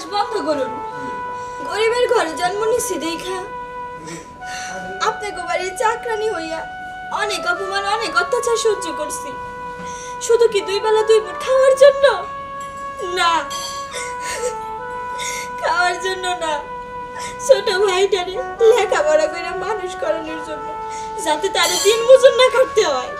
উপহাস বন্ধ করুন। গরিবের ঘরে জন্ম নিচ্ছি দেখা আপনাকে বাড়ির চাকরানি হইয়া অনেক অপমান অনেক অত্যাচার সহ্য করছি, শুধু কি 2 বেলা 2 মুঠ খাওয়ার জন্য? না, খাওয়ার জন্য না, ছোট ভাইটারে লেখাপড়া করে মানুষ করানোর জন্য, যাতে তারে দিন মজুর না করতে হয়।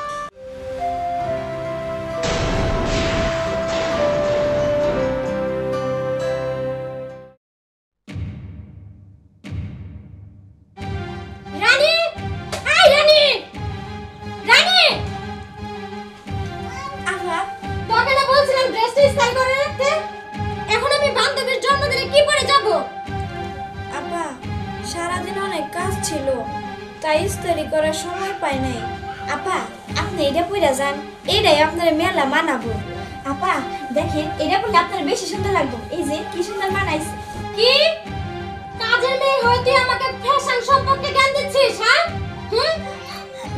সারাদিন অনেক কাজ ছিল, তাই ইস্তারি করার সময় পাই নাই। আপা, আপনি এটা পরে যান, এটাই আপনার মেলা মানাবো। আপা দেখেন, এটা পরলে আপনার বেশি সুন্দর লাগবে। এই যে কি সুন্দর মানাইছে। কি কাজের মেয়ে হয়ে তুই আমাকে ফ্যাশন সম্পর্কে জ্ঞান দিচ্ছিস? হ্যাঁ,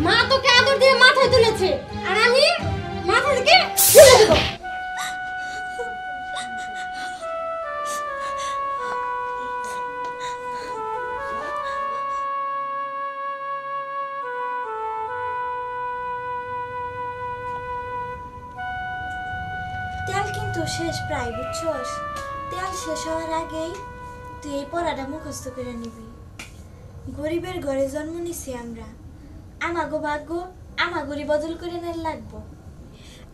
মা তোকে আদর দিয়ে মাথায় তুলেছে, আর আমি মাথা থেকে তুলে দেব। তেল কিন্তু শেষ প্রায়, বুঝছস? তেল শেষ হওয়ার আগেই তুই এই পড়াটা মুখস্থ করে নিবি। গরিবের ঘরে জন্ম নিছি আমরা, আমাগো ভাগ্য আমাগরি বদল করে নেওয়ার লাগবো।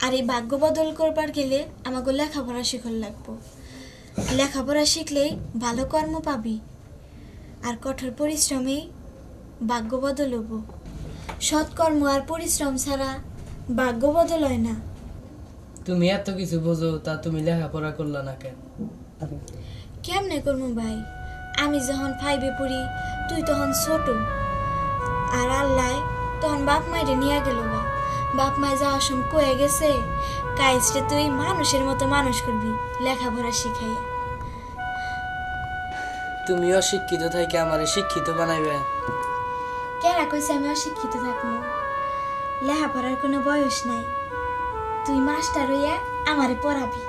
আর এই ভাগ্য বদল করবার গেলে আমাগো লেখাপড়া শিখল লাগবো। লেখাপড়া শিখলেই ভালো কর্ম পাবি, আর কঠোর পরিশ্রমেই ভাগ্য বদল হবো। সৎকর্ম আর পরিশ্রম ছাড়া ভাগ্য বদল হয় না। তুমি এত কিছু বোঝো, তা তুমি লেখাপড়া করলা না কেন? কেমনে করবো ভাই, আমি যখন 5-এ পড়ি তুই তখন ছোট, আর আল্লাহ তখন বাপ মাইরে নিয়ে গেল গা। বাপ মাই যাওয়ার সময় কয়ে গেছে, কাইজটা তুই মানুষের মতো মানুষ করবি লেখাপড়া শিখাইয়া। তুমি অশিক্ষিত থাকি আমারে শিক্ষিত বানাইবে? কেরা কইছে আমি অশিক্ষিত থাকবো? লেখাপড়ার কোনো বয়স নাই, তুই মাস্টার হইয়া আমারে পড়াবি।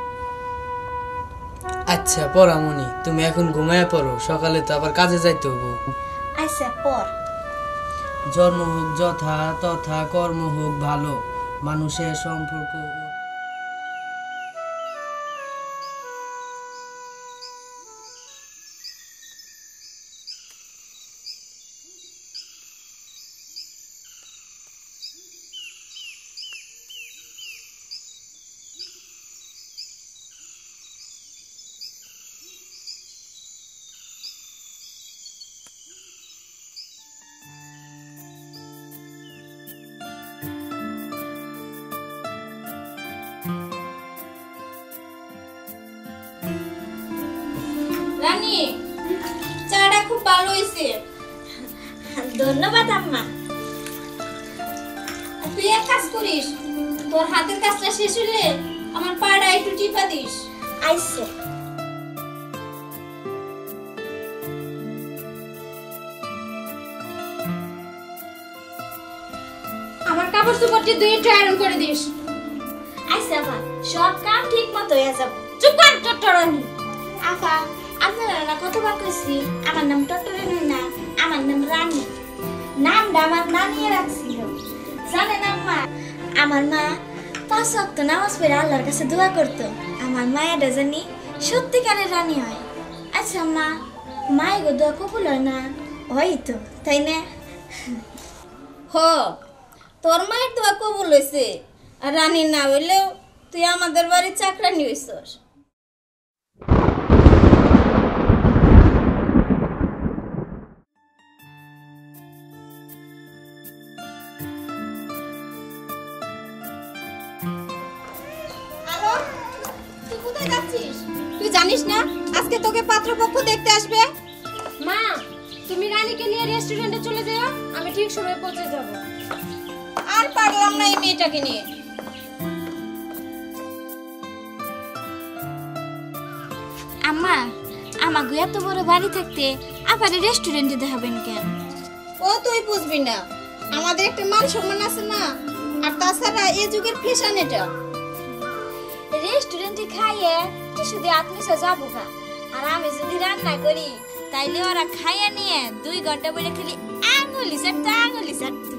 আচ্ছা পড়ামনি, তুমি এখন ঘুমায় পড়ো, সকালে তো আবার কাজে যাইতে হবো। আচ্ছা পড়। জন্ম হোক যথা তথা, কর্ম হোক ভালো, মানুষের সম্পর্ক। রানী, চাটা খুব ভালো হয়েছে। ধন্যবাদ আম্মা। তুই এক কাজ করিস, তোর হাতের কাজটা শেষ হলে আমার পাটা একটু টিপা দিস। আইসে আমার কাপড় চোপড়টি 2 একটু আয়রন করে দিস। আইসে আপা, সব কাম ঠিক মতো হয়ে যাবো। চুপ কর টটরানি। আপা, আপনারা না কতবার কইছি আমার নাম টটরানি না, আমার নাম রানী। নামটা আমার নানিয়ে রাখছিল। জানেন আম্মা, আমার মা 5 ওয়াক্ত নামাজ পড়ে আল্লাহর কাছে দোয়া করতো আমার মায়েরা জানি সত্যিকারের রানী হয়। আচ্ছা আম্মা, মায়ের গো দোয়া কবুল হয় না? হয় তো, তাই না? হ, তোর মায়ের দোয়া কবুল হয়েছে, আর রানী না হইলেও তুই আমাদের বাড়ির চাকরানি হইছস। তুই জানিস না আজকে তোকে পাত্রপক্ষ দেখতে আসবে? মা, তুমি রানীকে নিয়ে রেস্টুরেন্টে চলে যাও, আমি ঠিক সময়ে পৌঁছে যাব। আর পারলাম না এই মেয়েটাকে নিয়ে। আম্মা, আমাকে এত বড় বাড়ি থাকতে আপারে রেস্টুরেন্টে দেখাবেন কেন? ও তুই বুঝবি না, আমাদের একটা মান সম্মান আছে না, আর তাছাড়া এই যুগের ফ্যাশন এটা। রেস্টুরেন্টে খাইয়ে কি শুধু আত্মীয় যাবো গা, আর আর আমি যদি রান্না করি তাইলে ওরা খাইয়া নিয়ে 2 ঘন্টা পরে খালি আঙুলি চাটতে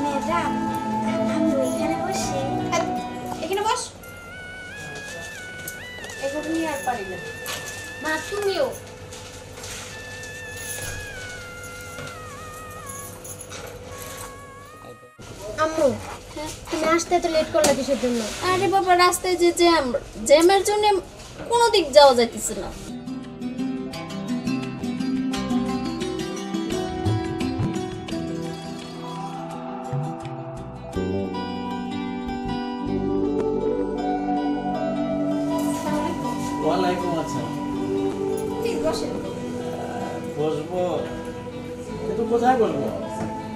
ম্যাডাম আমি ওইখানে বসে এখানে বস। এগুলো নিয়ে আর পারি না। মা তুমিও। আম্মু তুমি আসতে তো লেট করলে কিসের জন্য? আরে বাবা, রাস্তায় যে জ্যামের জন্য কোনো দিক যাওয়া যাইতেছে না। ওয়ালাইকুম আসসালাম। প্লিজ বসেন। বসবো কিন্তু কোথায় বসবো?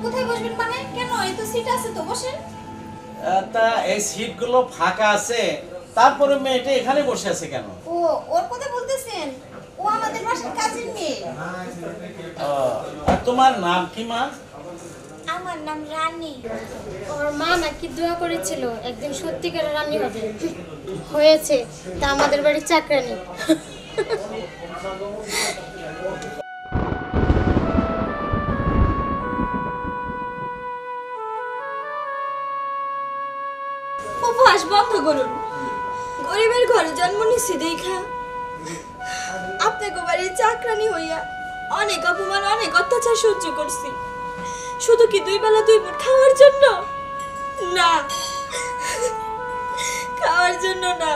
কোথায় বসবেন মানে? কেন, এই তো সিট আছে তো, বসেন। তা এই সিটগুলো ফাঁকা আছে, তারপরে মেয়েটা এখানে বসে আছে কেন? ও, ওর কথা বলতেছেন? ও আমাদের বাসার কাজের মেয়ে। ও, আর তোমার নাম কি মা? আমার নাম রানী। ওর মা নাকি দোয়া করেছিল একদিন সত্যিকারের রানী হবে, হয়েছে। তা আমাদের বাড়ির চাকরানি। উপহাস বন্ধ করুন। গরিবের ঘরে জন্ম নিছি দেখা আপনাকে বাড়ির চাকরানি হইয়া অনেক অপমান, অনেক অত্যাচার সহ্য করছি। শুধু কি 2 বেলা 2 মুঠ খাওয়ার জন্য? না, খাওয়ার জন্য না,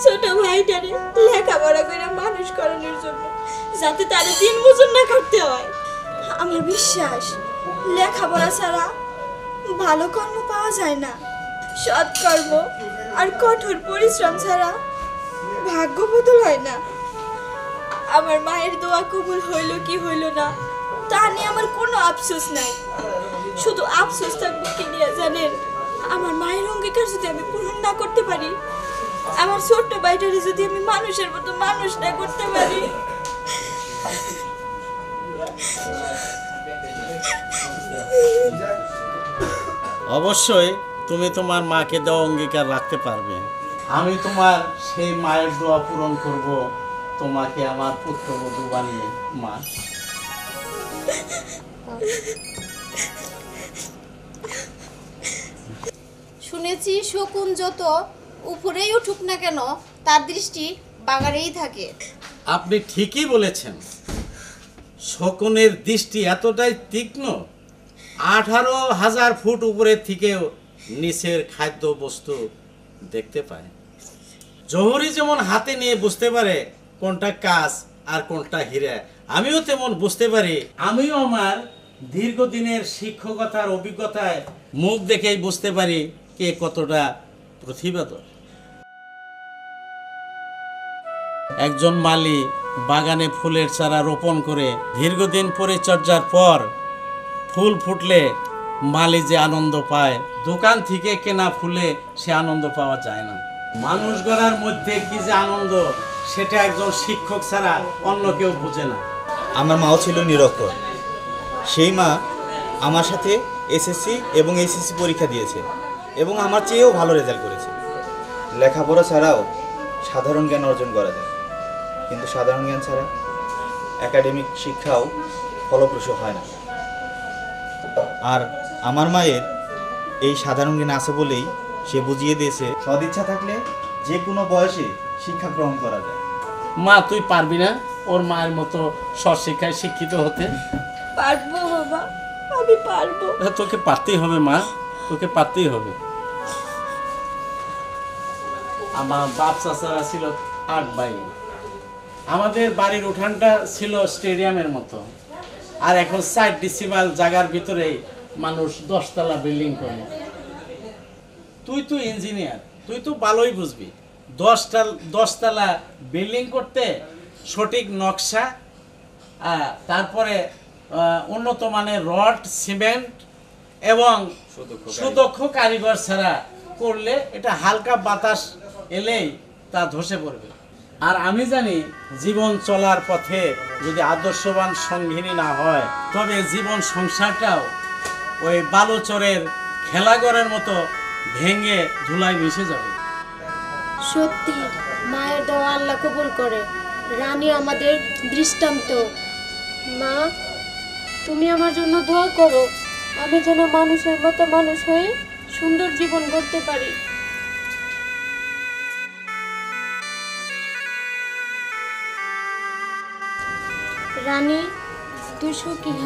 ছোট ভাইটারে লেখাপড়া করে মানুষ করানোর জন্য, যাতে তার দিন মজুর না করতে হয়। আমার বিশ্বাস লেখাপড়া ছাড়া ভালো কর্ম পাওয়া যায় না। সৎকর্ম আর কঠোর পরিশ্রম ছাড়া ভাগ্য বদল হয় না। আমার মায়ের দোয়া কবুল হইল কি হইল না তা নিয়ে আমার কোনো আফসোস নাই। শুধু আফসোস থাকবো কি নিয়ে জানেন? আমার মায়ের অঙ্গীকার যদি আমি পূরণ না করতে পারি, আমার ছোট্ট ভাইটারে যদি আমি মানুষের মতো মানুষ না করতে পারি। অবশ্যই তুমি তোমার মাকে দেওয়া অঙ্গীকার রাখতে পারবে। আমি তোমার সেই মায়ের দোয়া পূরণ করব, তোমাকে আমার পুত্রবধূ বানিয়ে। মা, শুনেছি শকুন যত উপরেই উঠুক না কেন তার দৃষ্টি বাগারেই থাকে। আপনি ঠিকই বলেছেন। শকুনের দৃষ্টি এতটাই তীক্ষ্ণ, 18,000 ফুট উপরের থেকেও নিচের খাদ্য বস্তু দেখতে পায়। জহরি যেমন হাতে নিয়ে বুঝতে পারে কোনটা কাঁচ আর কোনটা হীরা, আমিও তেমন বুঝতে পারি। আমিও আমার দীর্ঘদিনের শিক্ষকতার অভিজ্ঞতায় মুখ দেখেই বুঝতে পারি কে কতটা প্রতিভাধর। একজন মালি বাগানে ফুলের চারা রোপণ করে দীর্ঘদিন পরিচর্যার পর ফুল ফুটলে মালি যে আনন্দ পায়, দোকান থেকে কেনা ফুলে সে আনন্দ পাওয়া যায় না। মানুষ গড়ার মধ্যে কি যে আনন্দ, সেটা একজন শিক্ষক ছাড়া অন্য কেউ বুঝে না। আমার মাও ছিল নিরক্ষর। সেই মা আমার সাথে এসএসসি এবং এইচএসসি পরীক্ষা দিয়েছে এবং আমার চেয়েও ভালো রেজাল্ট করেছে। লেখাপড়া ছাড়াও সাধারণ জ্ঞান অর্জন করা যায়, কিন্তু সাধারণ জ্ঞান ছাড়া একাডেমিক শিক্ষাও ফলপ্রসূ হয় না। আর আমার মায়ের এই সাধারণ জ্ঞান আছে বলেই সে বুঝিয়ে দিয়েছে সদিচ্ছা থাকলে যে কোনো বয়সে শিক্ষা গ্রহণ করা যায়। মা, তুই পারবি না ওর মায়ের মতো স্বশিক্ষায় শিক্ষিত হতে? পারবো বাবা, আমি পারবো। তোকে পারতেই হবে মা, তোকে পারতেই হবে। আমার বাপ চাচারা ছিল 8 ভাই। আমাদের বাড়ির উঠানটা ছিল স্টেডিয়ামের মতো, আর এখন 4 ডিসিমাল জায়গার ভিতরে মানুষ 10 তলা বিল্ডিং করে। তুই তো ইঞ্জিনিয়ার, তুই তো ভালোই বুঝবি। 10 তলা বিল্ডিং করতে সঠিক নকশা, তারপরে উন্নত মানের রড, সিমেন্ট এবং সুদক্ষ কারিগর ছাড়া করলে এটা হালকা বাতাস এলেই তা ধসে পড়বে। আর আমি জানি জীবন চলার পথে যদি আদর্শবান সঙ্গিনী না হয়, তবে জীবন সংসারটাও ওই বালুচরের খেলাঘরের মতো ভেঙে ধুলায় মিশে যাবে। সত্যি মায়ের দোয়া আল্লাহ কবুল করে। রানী আমাদের দৃষ্টান্ত। মা, তুমি আমার জন্য দোয়া করো, আমি যেন মানুষের মতো মানুষ হয়ে সুন্দর জীবন গড়তে পারি। রানী, তুই সুখী হ।